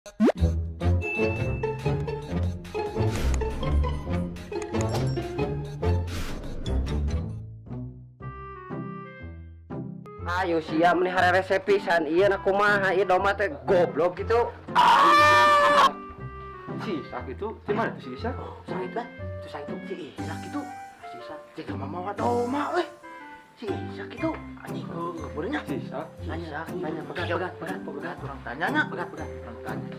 Ayo siap melihara resep pisan. Iya nak kumaha ieu domba teh goblok gitu. Si Isak itu di mana tuh si Isak? Sang itu itu sang itu si Isak itu. Si Isak Jaga mama domba si Isak itu anjing keburnya Si Isak. tanya pegat orang tanyanya pegat. orang tanya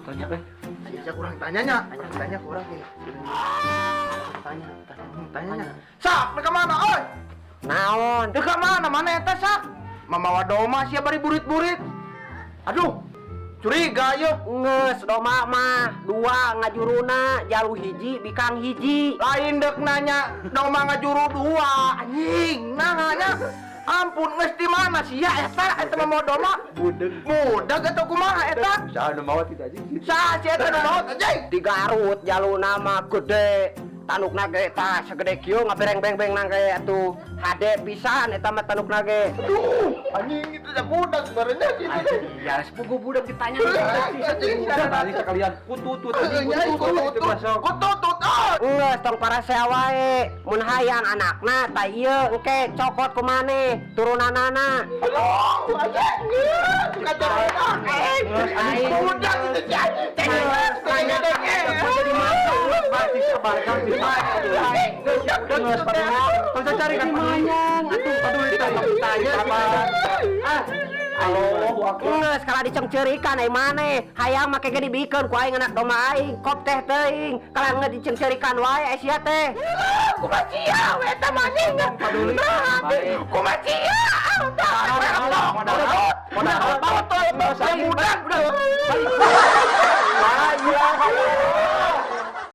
Tanya si Isak orang tanyanya tanya ke orang nih tanyanya sak mereka mana oi Naon? dekat mana eta sak mama wadoma sia bari burit-burit aduh curiga yeuh Nges domba mah dua ngajuruna jalu hiji bikang hiji. lain dek nanya domba ngajuru dua anjing nanya ampun geus di mana sia eta mama wadoma budeg atau kumaha eta Saha nu mawa tidak anjing. sa si eta nu maot anjing Di Garut jaluna mah gede. Tanukna ge tah sagede kieu ngabereng-beng nang ge atuh. Hade pisan eta mah tanukna ge. aduh anjing itu da budak sebenarnya gitu Ya sepugu budak ditanya. Udah tadi sekalian kututut anjing kututut Nges tong parasea wae. Mun hayang anakna tah ieu engke cokot ku maneh turunanana. aduh anjing kacareuna anjing budak itu jadi tanya deh jadi masuk pasti sebarkan di mana geus pada cari kan Manyang atuh tanya apa Allahu Akbar. Nges kala dicengceurikan ai maneh. Hayang make ge dibikeun ku aing anak domba aing. Kop teh teuing. Kala nge dicengceurikan wae ai sia teh. kumaha cia we eta maning paduli kumaha cia budak